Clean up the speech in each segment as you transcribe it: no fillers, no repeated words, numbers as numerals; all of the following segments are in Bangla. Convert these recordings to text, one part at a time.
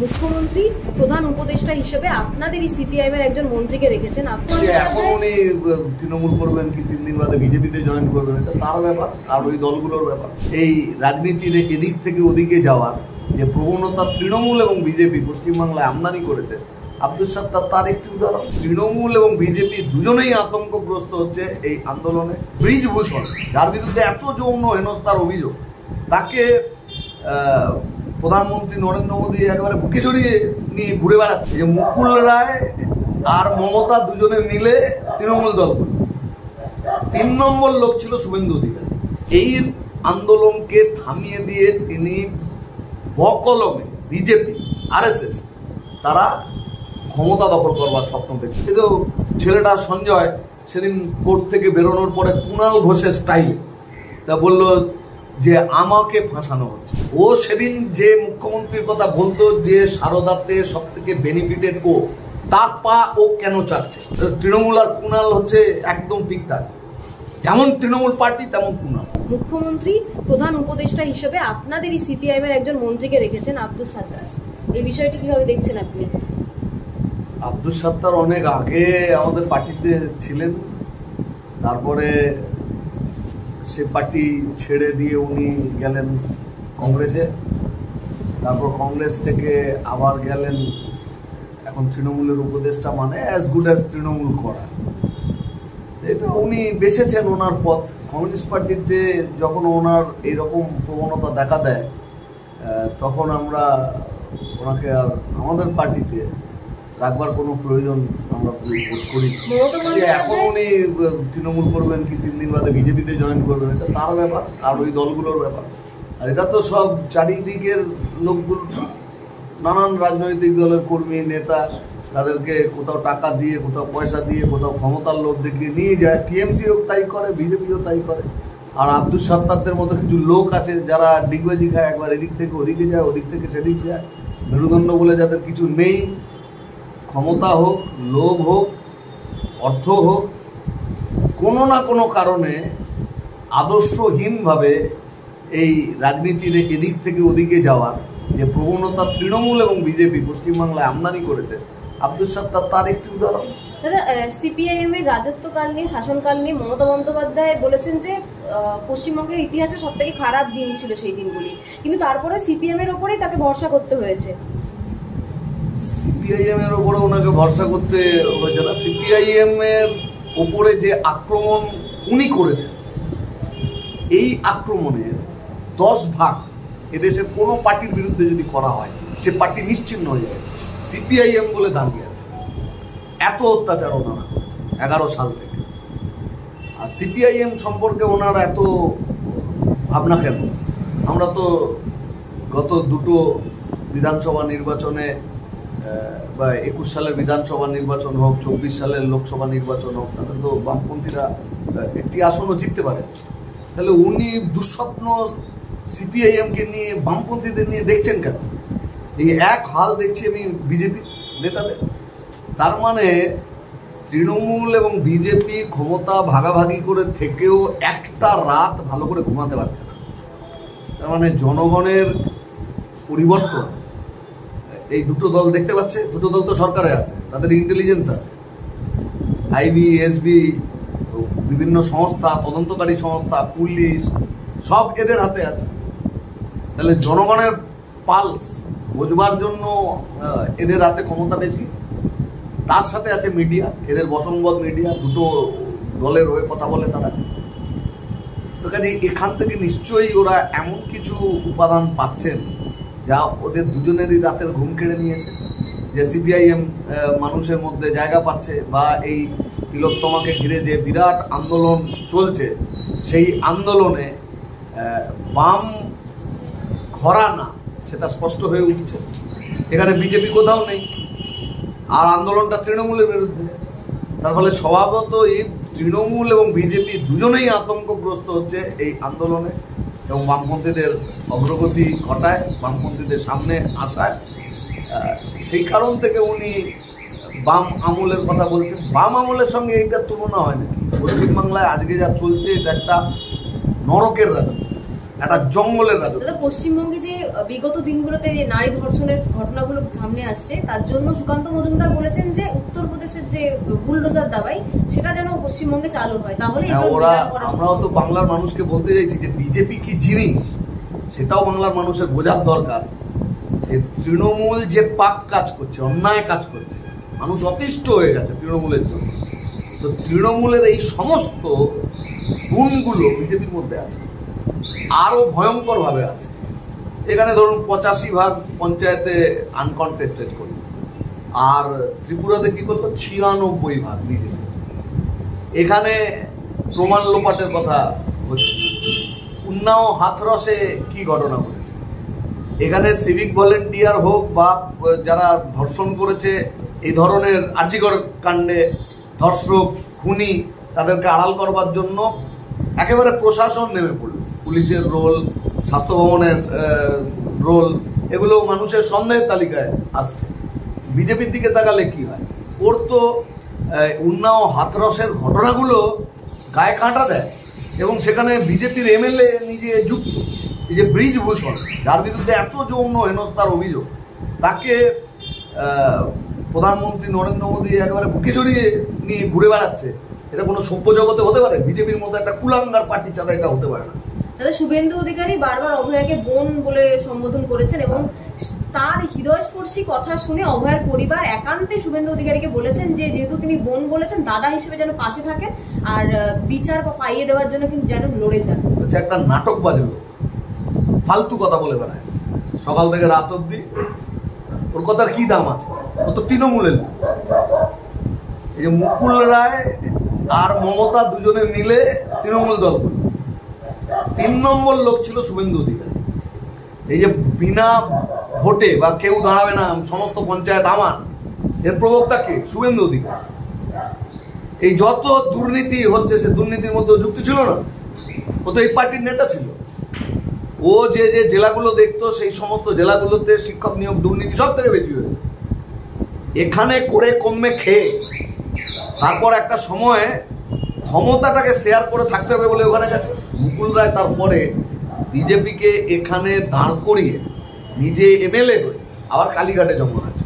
মুখ্যমন্ত্রী প্রধান উপদেষ্টা হিসেবে আপনাদের এই সিপিআইএম এর একজন মন্ত্রীকে রেখেছেন। এখন উনি তৃণমূল করবেন কি 3 দিন বাদে বিজেপিতে জয়েন করবেন, এটা তার ব্যাপার আর ওই দলগুলোর ব্যাপার। এই রাজনীতির এদিক থেকে ওদিকে যাওয়ার যে প্রবণতা তৃণমূল এবং বিজেপি পশ্চিমবাংলায় আমদানি করেছে, আব্দুল সাত্তার তার একটি উদাহরণ। তৃণমূল এবং বিজেপি দুজনেই আতঙ্কগ্রস্ত হচ্ছে এই আন্দোলনে। ব্রিজভূষণ, যার বিরুদ্ধে এত যৌন হেনস্থার অভিযোগ, তাকে প্রধানমন্ত্রী নরেন্দ্র মোদী একেবারে বুকে জড়িয়ে নিয়ে ঘুরে বেড়াচ্ছে। যে মুকুল রায় আর মমতা দুজনে মিলে তৃণমূল দল করল। 3 নম্বর লোক ছিল শুভেন্দু অধিকারী। এই আন্দোলনকে থামিয়ে দিয়ে তিনি বকলমে বিজেপি আরএসএস তারা ক্ষমতা দখল করবার স্বপ্ন দেখছে। কিন্তু ছেলেটা সঞ্জয় সেদিন কোর্ট থেকে বেরোনোর পরে কুণাল ঘোষের স্টাইলে তা বলল যে আমাকে ফাঁসানো হচ্ছে। ও সেদিন যে মুখ্যমন্ত্রীর কথা বলতো যে সারদাতে সব থেকে বেনিফিটেড ও, তার পা ও কেন চাটছে? তৃণমূল আর কুণাল হচ্ছে একদম ঠিকঠাক, যেমন তৃণমূল পার্টি তেমন কুণাল। মুখ্যমন্ত্রী প্রধান উপদেষ্টা হিসেবে আপনাদের এই সিপিআইএম এর একজন মন্ত্রীকে রেখেছেন, আব্দুল সাত্তার। এই বিষয়টি কিভাবে দেখছেন আপনি? আব্দুল সাত্তার অনেক আগে আমাদের পার্টিতে ছিলেন, তারপরে সে পার্টি ছেড়ে দিয়ে উনি গেলেন কংগ্রেসে, তারপর কংগ্রেস থেকে আবার গেলেন এখন তৃণমূলের উপদেষ্টা, মানে অ্যাজ গুড অ্যাজ তৃণমূল করা। এটা উনি বেছেছেন ওনার পথ। কমিউনিস্ট পার্টিতে যখন ওনার এইরকম প্রবণতা দেখা দেয়, তখন আমরা ওনাকে আর আমাদের পার্টিতে রাখবার কোনো প্রয়োজন আমরা বোধ করি। এখন উনি তৃণমূল করবেন কি 3 দিন বাদে বিজেপিতে জয়েন করবেন, এটা তার ব্যাপার আর ওই দলগুলোর ব্যাপার। আর এটা তো সব চারিদিকের লোকগুলো, নানান রাজনৈতিক দলের কর্মী নেতা, তাদেরকে কোথাও টাকা দিয়ে, কোথাও পয়সা দিয়ে, কোথাও ক্ষমতার লোভ দেখিয়ে নিয়ে যায়। টিএমসিও তাই করে, বিজেপিও তাই করে। আর আব্দুল সাত্তারদের মতো কিছু লোক আছে যারা ডিগবাজি খায়, একবার এদিক থেকে ওদিকে যায়, ওদিক থেকে সেদিক যায়। মেরুদণ্ড বলে যাদের কিছু নেই, ক্ষমতা হোক, লোভ হোক, অর্থ হোক, কোনো না কোনো কারণে আদর্শহীনভাবে এই রাজনীতির এদিক থেকে ওদিকে যাওয়ার যে প্রবণতা তৃণমূল এবং বিজেপি পশ্চিমবাংলায় আমদানি করেছে, আব্দুল সাত্তার তার একটি উদাহরণ। দাদা, সিপিআইএম এর রাজত্বকাল নিয়ে, শাসনকাল নিয়ে মমতা বন্দ্যোপাধ্যায় বলেছেন যে পশ্চিমবঙ্গের ইতিহাসে সব থেকে খারাপ দিন ছিল সেই দিনগুলি, কিন্তু তারপরে সিপিএম এর ওপরেই তাকে ভরসা করতে হয়েছে। সিপিআইএম এর ওপরে ওনাকে ভরসা করতে হয়েছে না। সিপিআইএম এর ওপরে যে আক্রমণ উনি করেছেন, এই আক্রমণের 10 ভাগ এদেশের কোনো পার্টির বিরুদ্ধে যদি করা হয়, সে পার্টি নিশ্চিহ্ন হয়ে যাবে। সিপিআইএম বলে দাঁড়িয়ে আছে। এত অত্যাচার ওনারা করেছে 11 সাল থেকে। আর সিপিআইএম সম্পর্কে ওনার এত ভাবনা কেন? আমরা তো গত 2টো বিধানসভা নির্বাচনে, বা 21 সালের বিধানসভা নির্বাচন হোক, 24 সালের লোকসভা নির্বাচন হোক, তাদের তো বামপন্থীরা একটি আসনও জিততে পারে। তাহলে উনি দুঃস্বপ্ন সিপিআইএমকে নিয়ে, বামপন্থীদের নিয়ে দেখছেন কেন? এই এক হাল দেখছি আমি বিজেপি নেতাদের। তার মানে তৃণমূল এবং বিজেপি ক্ষমতা ভাগাভাগি করে থেকেও একটা রাত ভালো করে ঘুমাতে পারছে না। তার মানে জনগণের পরিবর্তন এই দুটো দল দেখতে পাচ্ছে। দুটো দল তো সরকারে আছে, তাদের ইন্টেলিজেন্স আছে, আইবি, এসবি, বিভিন্ন সংস্থা, তদন্তকারী সংস্থা, পুলিশ, সব এদের হাতে আছে। তাহলে জনগণের পালস বোঝবার জন্য এদের হাতে ক্ষমতা বেশি। তার সাথে আছে মিডিয়া, এদের বসংবদ মিডিয়া, দুটো দলের হয়ে কথা বলে তারা। তো কাজে এখান থেকে নিশ্চয়ই ওরা এমন কিছু উপাদান পাচ্ছেন যা ওদের দুজনেরই রাতের ঘুম কেড়ে নিয়েছে। যে সিপিআইএম মানুষের মধ্যে জায়গা পাচ্ছে, বা এই তিলোত্তমাকে ঘিরে যে বিরাট আন্দোলন চলছে, সেই আন্দোলনে বাম ঘরানা সেটা স্পষ্ট হয়ে উঠছে। এখানে বিজেপি কোথাও নেই, আর আন্দোলনটা তৃণমূলের বিরুদ্ধে। তার ফলে স্বভাবতই তৃণমূল এবং বিজেপি দুজনেই আতঙ্কগ্রস্ত হচ্ছে এই আন্দোলনে, এবং বামপন্থীদের অগ্রগতি ঘটায়, বামপন্থীদের সামনে আসায়। সেই কারণ থেকে উনি বাম আমলের কথা বলছেন। বাম আমলের সঙ্গে এইটার তুলনা হয় না। পশ্চিমবাংলায় আজকে যা চলছে, এটা একটা নরকের রাজনীতি। একটা জঙ্গলের রাজত্ব। পশ্চিমবঙ্গে যে বিগত দিনগুলোতে যে নারী ধর্ষণের ঘটনাগুলো সামনে আসছে, তার জন্য সুকান্ত মজুমদার বলেছেন যে উত্তরপ্রদেশের যে বুলডোজার দাবাই সেটা যেন পশ্চিমবঙ্গে চালু হয়, তাহলে আমরাও তো বাংলার মানুষকে বলতে চাইছি যে বিজেপি কি জিনিস সেটাও বাংলার মানুষের বোঝার দরকার। যে তৃণমূল যে পাপ কাজ করছে, অন্যায় কাজ করছে, মানুষ অতিষ্ঠ হয়ে গেছে তৃণমূলের জন্য। তো তৃণমূলের এই সমস্ত গুণগুলো বিজেপির মধ্যে আছে, আরো ভয়ঙ্কর ভাবে আছে। এখানে ধরুন 85% পঞ্চায়েতে আনকনটেস্টেড করি, আর ত্রিপুরাতে কি করলো 96% বিজেপি। এখানে প্রমাণ লোপাটের কথা হচ্ছে। উন্নাও হাথরসে কি ঘটনা ঘটেছে, এখানে সিভিক ভলেন্টিয়ার হোক বা যারা ধর্ষণ করেছে এই ধরনের আর্জিকর কাণ্ডে ধর্ষক খুনি তাদেরকে আড়াল করবার জন্য একেবারে প্রশাসন নেমে পড়ল। পুলিশের রোল, স্বাস্থ্য ভবনের রোল, এগুলো মানুষের সন্দেহের তালিকায় আসছে। বিজেপির দিকে তাকালে কি হয়, ওর তো উন্নাও হাথরসের ঘটনাগুলো গায়ে কাঁটা দেয়, এবং সেখানে বিজেপির এমএলএ নিজে যুক্ত। এই যে ব্রিজভূষণ, যার বিরুদ্ধে এত যৌন হেনস্থার অভিযোগ, তাকে প্রধানমন্ত্রী নরেন্দ্র মোদী একেবারে বুকে জড়িয়ে নিয়ে ঘুরে বেড়াচ্ছে। এটা কোনো সভ্য জগতে হতে পারে? বিজেপির মতো একটা কুলাঙ্গার পার্টি ছাড়া এটা হতে পারে না। দাদা, শুভেন্দু অধিকারী বারবার অভয়াকে বোন বলে সম্বোধন করেছেন, এবং তার হৃদয়স্পর্শী কথা শুনে অভয়ার পরিবার একান্তে শুভেন্দু অধিকারীকে বলেছেন যে যেহেতু তিনি বোন বলেছেন, দাদা হিসেবে যেন পাশে থাকেন আর বিচার পাইয়ে দেওয়ার জন্য কিন্তু যেন লড়ে যান। হচ্ছে একটা নাটক বাজলো, ফালতু কথা বলে বেড়ায় সকাল থেকে রাত অব্দি। ওর কথার কি দাম আছে? ও তো তৃণমূলের লোক। এই যে মুকুল রায় আর মমতা দুজনে মিলে তৃণমূল দল করল। 3 নম্বর লোক ছিল শুভেন্দু অধিকারী। এই যে বিনা ভোটে বা কেউ দাঁড়াবে না, সমস্ত পঞ্চায়েত আমার, এর প্রবক্তা কে? শুভেন্দু অধিকারী। এই যত দুর্নীতি হচ্ছে সে দুর্নীতির মধ্যে যুক্ত ছিল না, ও তো এই পার্টির নেতা ছিল। ও যে যে জেলাগুলো দেখতো সেই সমস্ত জেলাগুলোতে শিক্ষক নিয়োগ দুর্নীতি সব থেকে বেশি হয়েছে। এখানে করে কমে খেয়ে তারপর একটা সময়ে ক্ষমতাটাকে শেয়ার করে থাকতে হবে বলে ওখানে গেছে। মুকুল রায় তারপরে বিজেপিকে এখানে দাঁড় করিয়ে নিজে এমএলএ হয়ে আবার কালীঘাটে জন্ম হয়েছে।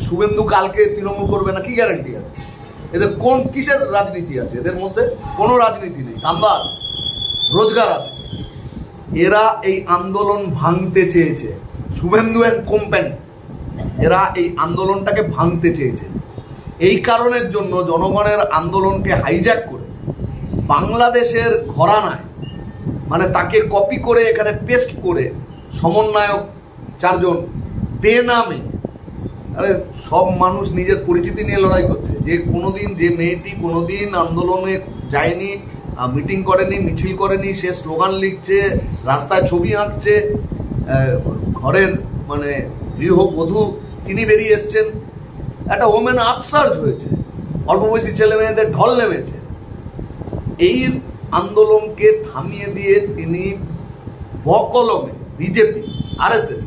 শুভেন্দু কালকে তৃণমূল করবে না কি গ্যারান্টি আছে? এদের কোন কিসের রাজনীতি আছে? এদের মধ্যে কোনো রাজনীতি নেই, ধান্দা আছে, রোজগার আছে। এরা এই আন্দোলন ভাঙতে চেয়েছে, শুভেন্দু অ্যান্ড কোম্পানি, এরা এই আন্দোলনটাকে ভাঙতে চেয়েছে। এই কারণের জন্য জনগণের আন্দোলনকে হাইজ্যাক করে বাংলাদেশের ঘরানায়, মানে তাকে কপি করে এখানে পেস্ট করে সমন্বয়ক 4 জন বেনামে, আরে সব মানুষ নিজের পরিচিতি নিয়ে লড়াই করছে। যে কোনোদিন, যে মেয়েটি কোনোদিন আন্দোলনে যায়নি, মিটিং করেনি, মিছিল করেনি, সে স্লোগান লিখছে, রাস্তায় ছবি আঁকছে, ঘরের মানে গৃহবধূ তিনি বেরিয়ে এসছেন। একটা ওমেন আপসার্জ হয়েছে, অল্প বয়সী ছেলে মেয়েদের ঢল নেমেছে। এই আন্দোলনকে থামিয়ে দিয়ে তিনি বকলমে বিজেপি, আরএসএস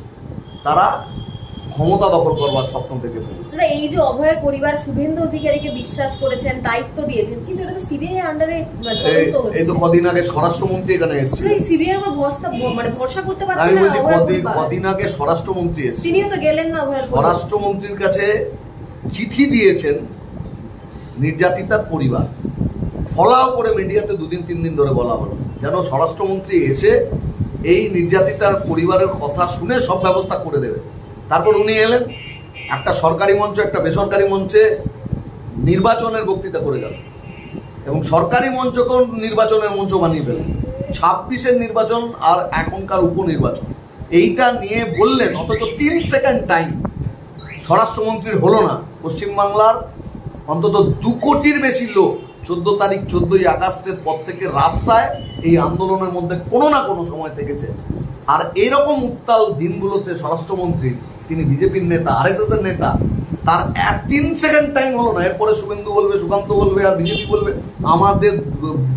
তারা ক্ষমতা দখল করবার স্বপ্ন থেকে ফেলে। এই যে অভয়ের পরিবার শুভেন্দু অধিকারীকে বিশ্বাস করেছেন, দায়িত্ব দিয়েছেন, কিন্তু এটা তো সিবিআই আন্ডারে তদন্ত হচ্ছে। এই তো কদিন আগে স্বরাষ্ট্রমন্ত্রী এখানে এসেছিলেন, সিবিআই এর ভরসা করতে পারছে না। কদিন আগে স্বরাষ্ট্রমন্ত্রী এসেছিলেন, তিনিও তো গেলেন না। অভয়ের স্বরাষ্ট্রমন্ত্রীর কাছে চিঠি দিয়েছেন নির্যাতিতার পরিবার, ফলাও করে মিডিয়াতে 2-3 দিন ধরে বলা হলো যেন স্বরাষ্ট্রমন্ত্রী এসে এই নির্যাতিতার পরিবারের কথা শুনে সব ব্যবস্থা করে দেবে। তারপর উনি এলেন, একটা সরকারি মঞ্চ, একটা বেসরকারি মঞ্চে নির্বাচনের বক্তৃতা করে গেল, এবং সরকারি মঞ্চকেও নির্বাচনের মঞ্চ বানিয়ে ফেলেন। 26-এর নির্বাচন আর এখনকার উপনির্বাচন এইটা নিয়ে বললেন, অথচ 3 সেকেন্ড টাইম স্বরাষ্ট্রমন্ত্রীর হলো না। পশ্চিমবাংলার অন্তত 2 কোটির বেশি লোক 14 তারিখ 14ই আগস্টের পর থেকে রাস্তায় এই আন্দোলনের মধ্যে কোনো না কোনো সময় থেকেছে। আর এইরকম উত্তাল দিনগুলোতে স্বরাষ্ট্রমন্ত্রী, তিনি বিজেপির নেতা, আরএসএস এর নেতা, তার 3 সেকেন্ড টাইম হলো না। এরপরে শুভেন্দু বলবে, সুকান্ত বলবে, আর বিজেপি বলবে আমাদের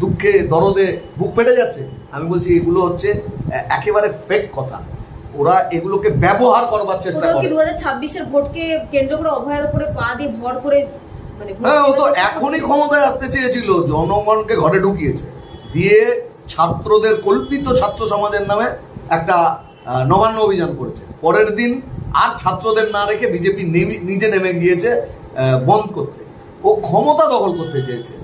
দুঃখে দরদে বুক ফেটে যাচ্ছে। আমি বলছি এগুলো হচ্ছে একেবারে ফেক কথা। ওরা এগুলোকে ব্যবহার করবার চেষ্টা করে। 2026-এর ভোটকে কেন্দ্র করে অভয়ের উপরে পা দিয়ে ভর করে, মানে হ্যাঁ, ও তো এখনই ক্ষমতায় আসতে চেয়েছিল, জনগণকে ঘরে ঢুকিয়েছে, দিয়ে ছাত্রদের কল্পিত ছাত্র সমাজের নামে একটা নবান্ন অভিযান করেছে। পরের দিন আর ছাত্রদের না রেখে বিজেপি নিজে নেমে গিয়েছে বন্ধ করতে। ও ক্ষমতা দখল করতে চেয়েছে।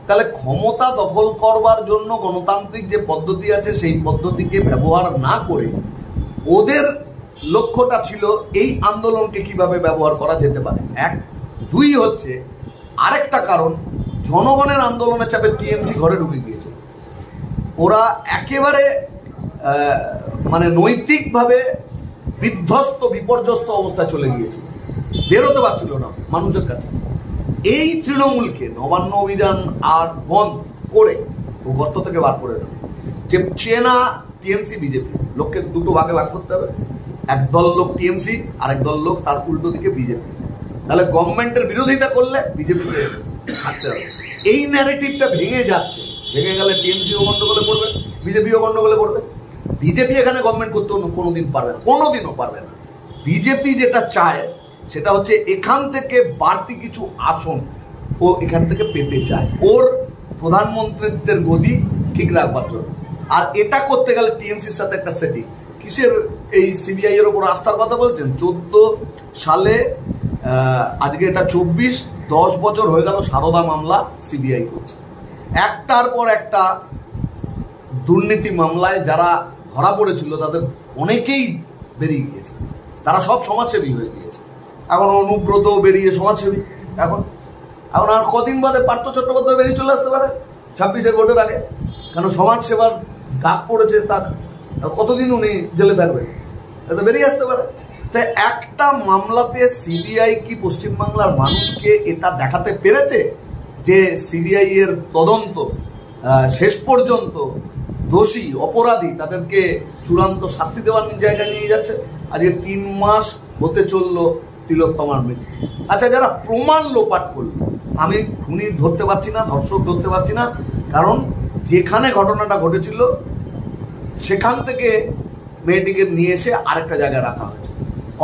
তাহলে ক্ষমতা দখল করবার জন্য গণতান্ত্রিক যে পদ্ধতি আছে সেই পদ্ধতিকে ব্যবহার না করে ওদের লক্ষ্যটা ছিল এই আন্দোলনকে কিভাবে ব্যবহার করা যেতে পারে। এক, দুই হচ্ছে আরেকটা কারণ, জনগণের আন্দোলনের চাপে টিএমসি ঘরে ঢুকে গিয়েছে। ওরা একেবারে মানে নৈতিকভাবে বিধ্বস্ত বিপর্যস্ত অবস্থায় চলে গিয়েছিল, বেরোতে পারছিল না মানুষের কাছে। এই তৃণমূলকে নবান্ন অভিযান আর বন্ধ করে ও গর্ত থেকে বার করে দেবে। যে চেনা টিএমসি বিজেপি, লোককে দুটো ভাগে ভাগ করতে হবে, একদল লোক টিএমসি আর একদল লোক তার উল্টো দিকে বিজেপি। তাহলে গভর্নমেন্টের বিরোধিতা করলে বিজেপিকে হাঁটতে হবে। এই ন্যারেটিভটা ভেঙে যাচ্ছে। ভেঙে গেলে টিএমসিও গন্ডগোলে পড়বে, বিজেপিও গন্ডগোলে পড়বে। বিজেপি এখানে গভর্নমেন্ট করতে কোনোদিন পারবে না, কোনোদিনও পারবে না। বিজেপি যেটা চায় সেটা হচ্ছে এখান থেকে বাড়তি কিছু আসন ও এখান থেকে পেতে চায় ওর প্রধানমন্ত্রীদের গদি ঠিক রাখবার জন্য। আর এটা করতে গেলে টিএমসির সাথে একটা সেটিং। কিসের এই সিবিআই এর উপর আস্থার কথা বলছেন? 14 সালে আজকে এটা 24, 10 বছর হয়ে গেল সারদা মামলা সিবিআই করছে। একটার পর একটা দুর্নীতি মামলায় যারা ধরা পড়েছিল তাদের অনেকেই বেরিয়ে গিয়েছে, তারা সব সমাজসেবী হয়ে গিয়েছে। এখন অনুব্রত বেরিয়ে সমাজসেবী। এখন আর কদিন বাদে পার্থ চট্টোপাধ্যায় বেরিয়ে চলে আসতে পারে 26-এর ভোটের আগে, কারণ সমাজসেবার ডাক পড়েছে তার। কতদিন উনি জেলে থাকবেন? এটা বেরিয়ে আসতে পারে। তাই একটা মামলাতে সিবিআই কি পশ্চিমবাংলার মানুষকে এটা দেখাতে পেরেছে যে সিবিআই এর তদন্ত শেষ পর্যন্ত দোষী অপরাধী তাদেরকে চূড়ান্ত শাস্তি দেওয়ার জায়গায় নিয়ে যাচ্ছে? আজকে 3 মাস হতে চললো তিলোত্তমার মৃত্যু। আচ্ছা, যারা প্রমাণ লোপাট করলো, আমি খুনি ধরতে পারছি না, ধর্ষক ধরতে পারছি না, কারণ যেখানে ঘটনাটা ঘটেছিল সেখান থেকে মেয়েটিকে নিয়ে এসে আরেকটা জায়গায় রাখা হয়েছে,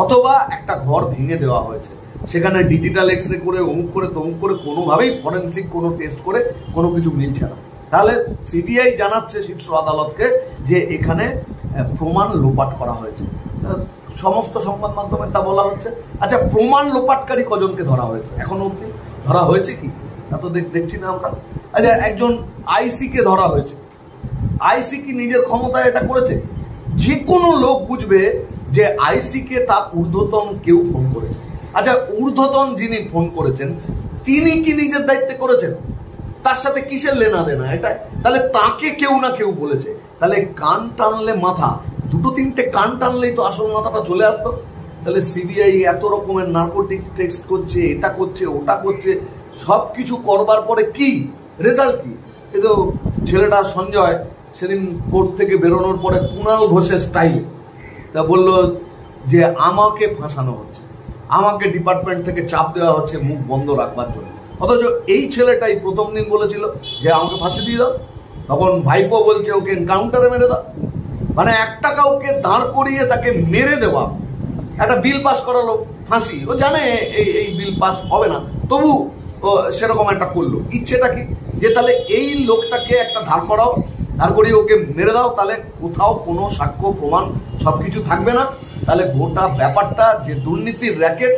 অথবা একটা ঘর ভেঙে দেওয়া হয়েছে, সেখানে ডিজিটাল এক্সরে করে অমুক করে তমুক করে কোনোভাবেই ফরেন্সিক কোনো টেস্ট করে কোনো কিছু মিলছে না। তাহলে সিবিআই জানাচ্ছে শীর্ষ আদালতকে যে এখানে প্রমাণ লোপাট করা হয়েছে। সমস্ত সংবাদ মাধ্যমে তা বলা হচ্ছে। আচ্ছা, প্রমাণ লোপাটকারী কজনকে ধরা হয়েছে এখনো অব্দি? ধরা হয়েছে কি? তা তো দেখছি না আমরা। আচ্ছা, একজন আইসিকে ধরা হয়েছে। আইসি কি নিজের ক্ষমতায় এটা করেছে? যে কোনো লোক বুঝবে যে আইসিকে তার ঊর্ধ্বতন কেউ ফোন করেছে। আচ্ছা, ঊর্ধ্বতন যিনি ফোন করেছেন তিনি কি নিজের দায়িত্বে করেছেন? তার সাথে কিসের লেনা দেনা এটা? তাহলে তাকে কেউ না কেউ বলেছে। তাহলে কান টানলে মাথা, 2-3টে কান টানলেই তো আসল মাথাটা চলে আসতো। তাহলে সিবিআই এত রকমের নার্কোটিক্স টেস্ট করছে, এটা করছে, ওটা করছে, সব কিছু করবার পরে কি রেজাল্ট কি? এই তো ছেলেটা সঞ্জয় সেদিন কোর্ট থেকে বেরোনোর পরে কুণাল ঘোষের স্টাইলে তা বললো যে আমাকে ফাঁসানো হচ্ছে, আমাকে ডিপার্টমেন্ট থেকে চাপ দেওয়া হচ্ছে মুখ বন্ধ রাখবার জন্য। অথচ এই ছেলেটাই প্রথম দিন বলেছিল যে আমাকে ফাঁসি দিয়ে দাও, তখন ভাইপো বলছে ওকে এনকাউন্টারে মেরে দাও। মানে একটা কাউকে দাঁড় করিয়ে তাকে মেরে দেওয়া, একটা বিল পাস করালো ফাঁসি, ও জানে এই বিল পাস হবে না, তবু সেরকম একটা করলো। ইচ্ছেটা কি? যে তাহলে এই লোকটাকে একটা দাঁড় করাও, দাঁড় করিয়ে ওকে মেরে দাও, তাহলে কোথাও কোনো সাক্ষ্য প্রমাণ সবকিছু থাকবে না। তাহলে গোটা ব্যাপারটা যে দুর্নীতির র্যাকেট,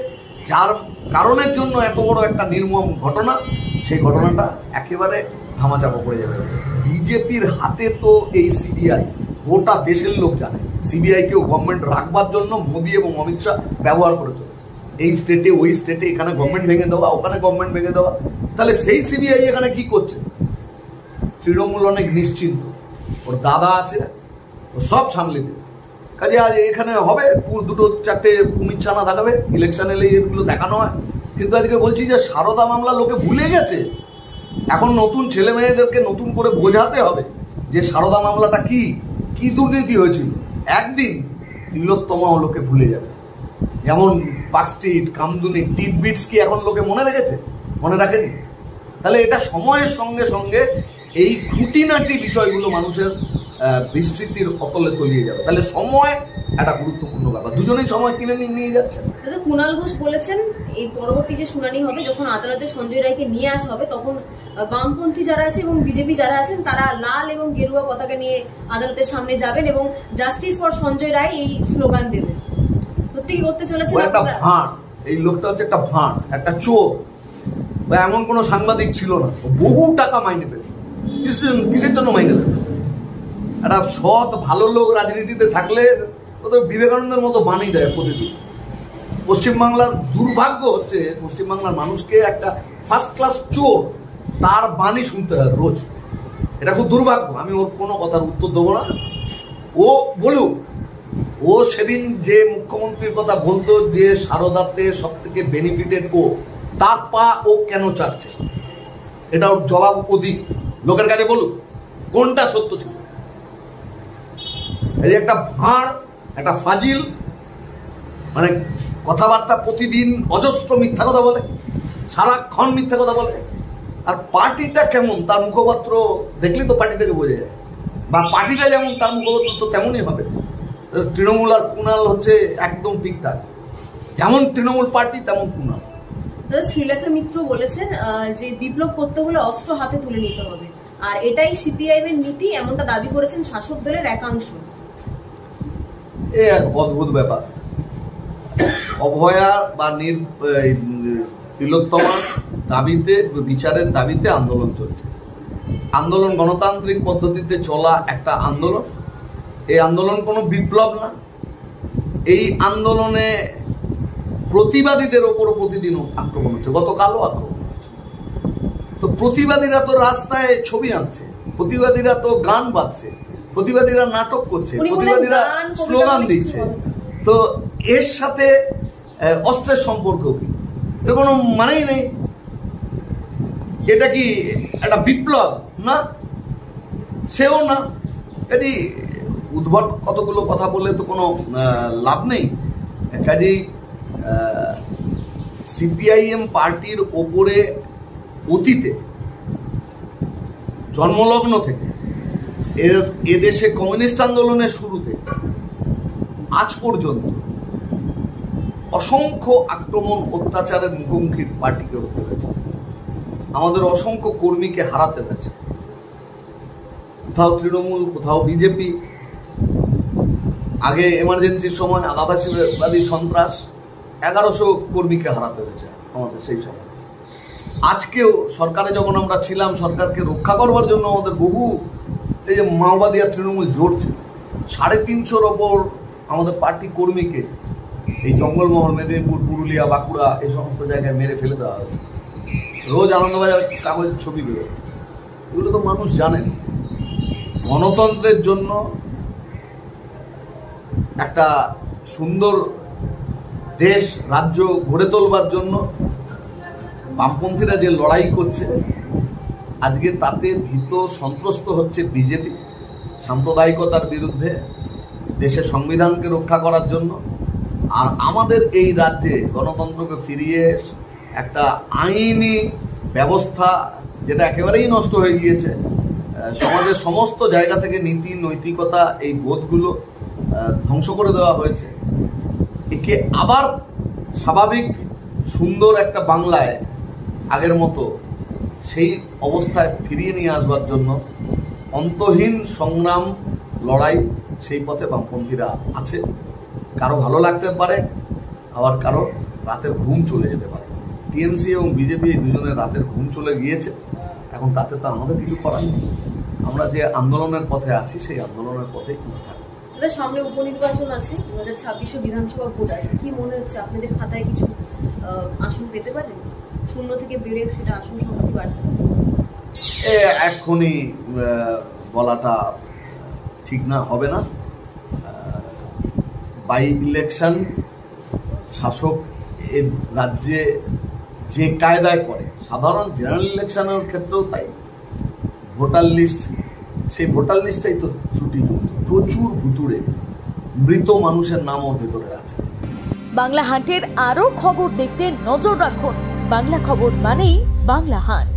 যার কারণের জন্য এত বড় একটা নির্মম ঘটনা, সেই ঘটনাটা একেবারে ধামাচাপা পড়ে যাবে। বিজেপির হাতে তো এই সিবিআই, গোটা দেশের লোক জানে সিবিআইকেও গভর্নমেন্ট রাখবার জন্য মোদী এবং অমিত শাহ ব্যবহার করে চলেছে। এই স্টেটে ওই স্টেটে, এখানে গভর্নমেন্ট ভেঙে দেওয়া, ওখানে গভর্নমেন্ট ভেঙে দেওয়া। তাহলে সেই সিবিআই এখানে কি করছে? তৃণমূল অনেক নিশ্চিন্ত, ওর দাদা আছে, ও সব সামলে দেবে। কাজে আজ এখানে হবে 2-4টে কুমির ছানা দেখাবে, ইলেকশন এলে এগুলো দেখানো হয়। কিন্তু আজকে বলছি যে সারদা মামলা লোকে ভুলে গেছে। এখন নতুন ছেলে মেয়েদেরকে নতুন করে বোঝাতে হবে যে সারদা মামলাটা কি দুর্নীতি হয়েছিল। একদিন তিলোত্তমাও লোকে ভুলে যাবে। যেমন পার্কস্ট্রিট, কামদুনি, টিটবিটস কি এখন লোকে মনে রেখেছে? মনে রাখেনি। তাহলে এটা সময়ের সঙ্গে সঙ্গে এই খুঁটিনাটি বিষয়গুলো মানুষের বিস্তৃতির অতলে তলিয়ে যাবে। তাহলে সময় একটা গুরুত্বপূর্ণ ব্যাপার। দুজনেই সময় কিনে নিয়ে যাচ্ছেন। কুণাল ঘোষ বলেছেন এই পরবর্তী যে শুনানি হবে, যখন আদালতে সঞ্জয় রায়কে নিয়ে আসা হবে, তখন বামপন্থী যারা আছে এবং বিজেপি যারা আছেন তারা লাল এবং গেরুয়া পতাকা নিয়ে আদালতের সামনে যাবেন এবং জাস্টিস ফর সঞ্জয় রায় এই স্লোগান দেবেন। সত্যি কি করতে চলেছেন? একটা ভাঁড়, এই লোকটা হচ্ছে একটা ভাঁড়, একটা চোর, বা এমন কোনো সাংবাদিক ছিল না। বহু টাকা মাইনে পেত। কিসের জন্য মাইনে পেত? একটা সৎ ভালো লোক রাজনীতিতে থাকলে ওদের বিবেকানন্দের মতো বাণী দেয় প্রতিদিন। পশ্চিমবাংলার দুর্ভাগ্য হচ্ছে পশ্চিমবাংলার মানুষকে একটা ফার্স্ট ক্লাস চোর তার বাণী শুনতে হয় রোজ। এটা খুব দুর্ভাগ্য। আমি ওর কোনো কথার উত্তর দেবো না। ও বলুক, ও সেদিন যে মুখ্যমন্ত্রীর কথা বলতো যে সারদাতে সব থেকে বেনিফিটেড ও, তার পা ও কেন চাটছে, এটা ওর জবাব অধিক। লোকের কাছে বলুক কোনটা সত্য ছিল। এই যে একটা ভাঁড়, একটা ফাজিল, মানে কথাবার্তা প্রতিদিন অজস্র মিথ্যা কথা বলে, সারাক্ষণ মিথ্যা কথা বলে। আর পার্টিটা কেমন তার মুখপাত্র দেখলেই তো পার্টিটাকে বোঝা যায়, বা পার্টিটা যেমন তার মুখপাত্র তো তেমনই হবে। তৃণমূল আর কুণাল হচ্ছে একদম ঠিকঠাক, যেমন তৃণমূল পার্টি তেমন কুণাল। শ্রীলেখা মিত্র বলেছেন যে বিপ্লব করতে হলে অস্ত্র হাতে তুলে নিতে হবে, আর এটাই সিপিআইএম এর নীতি, এমনটা দাবি করেছেন শাসক দলের একাংশ। এক অদ্ভুত ব্যাপার। অভয়া বা তিলোত্তমার দাবিতে, বিচারের দাবিতে আন্দোলন চলছে। আন্দোলন গণতান্ত্রিক পদ্ধতিতে চলা একটা আন্দোলন। এই আন্দোলন কোনো বিপ্লব না। এই আন্দোলনে প্রতিবাদীদের ওপরও প্রতিদিন আক্রমণ হচ্ছে, গতকালও আক্রমণ হচ্ছে। তো প্রতিবাদীরা তো রাস্তায় ছবি আনছে, প্রতিবাদীরা তো গান বাজছে, প্রতিবাদীরা নাটক করছে, প্রতিবাদীরা স্লোগান দিচ্ছে। তো এর সাথে অস্ত্রের সম্পর্ক কি? এর কোনো মানেই নেই। এটা কি একটা বিপ্লব? না, সেও না। কাজে উদ্ভট কতগুলো কথা বলে তো কোনো লাভ নেই। কাজেই সিপিআইএম পার্টির ওপরে অতীতে জন্মলগ্ন থেকে এদেশে কমিউনিস্ট আন্দোলনের শুরু থেকে আজ পর্যন্ত অসংখ্য আক্রমণ, অত্যাচারের মুখোমুখি পার্টিকে হতে হয়েছে। আমাদের অসংখ্য কর্মীকে হারাতে হয়েছে। কোথাও তৃণমূল, কোথাও বিজেপি, আগে এমার্জেন্সির সময় আদাবাসী সন্ত্রাস, 1100 কর্মীকে হারাতে হয়েছে আমাদের সেই সময়। আজকেও সরকারে যখন আমরা ছিলাম, সরকারকে রক্ষা করবার জন্য আমাদের বহু এই যে মাওবাদী আর তৃণমূল জোট ছিল। 350-র ওপর আমাদের পার্টি কর্মীকে এই জঙ্গলমহল, মেদিনীপুর, পুরুলিয়া, বাঁকুড়া এই সমস্ত জায়গায় মেরে ফেলে দেওয়া হয়েছে। রোজ আনন্দবাজার কাগজের ছবি বেরোয়। এগুলো তো মানুষ জানেন। গণতন্ত্রের জন্য, একটা সুন্দর দেশ রাজ্য গড়ে তোলবার জন্য বামপন্থীরা যে লড়াই করছে, আজকে তাতে ভীত সন্ত্রস্ত হচ্ছে বিজেপি সাম্প্রদায়িকতার বিরুদ্ধে, দেশের সংবিধানকে রক্ষা করার জন্য। আর আমাদের এই রাজ্যে গণতন্ত্রকে ফিরিয়ে একটা আইনি ব্যবস্থা যেটা একেবারেই নষ্ট হয়ে গিয়েছে, সমাজের সমস্ত জায়গা থেকে নীতি, নৈতিকতা, এই বোধগুলো ধ্বংস করে দেওয়া হয়েছে। একে আবার স্বাভাবিক সুন্দর একটা বাংলায় আগের মতো সেই অবস্থায় ফিরিয়ে নিয়ে আসবার জন্য অন্তহীন সংগ্রাম, লড়াই, সেই পথে বামপন্থীরা আছে। কারো ভালো লাগতে পারে, আবার কারো রাতের ঘুম চলে যেতে পারে। টিএমসি এবং বিজেপি এই দুজনের রাতের ঘুম চলে গিয়েছে। এখন তাতে তো আমাদের কিছু করার নেই। আমরা যে আন্দোলনের পথে আছি সেই আন্দোলনের পথেই থাকবো। সামনে উপনির্বাচন আছে, 2026 বিধানসভা ভোট আছে। কি মনে হচ্ছে আপনাদের খাতায় কিছু আসন পেতে পারেন? 0 থেকে বেড়ে সেটা আসন সংখ্যা বাড়তে এক্ষুনি বলাটা ঠিক না, হবে না। বাই ইলেকশন শাসক এ রাজ্যে যে কায়দায় করে, সাধারণ জেনারেল ইলেকশনের ক্ষেত্রেও তাই। ভোটার লিস্ট, সেই ভোটার লিস্টটাই তো ত্রুটিযুক্ত। প্রচুর ভুতুড়ে মৃত মানুষের নামও ভেতরে আছে। বাংলা হান্টের আরো খবর দেখতে নজর রাখুন। বাংলা খবর মানেই বাংলা হান্ট।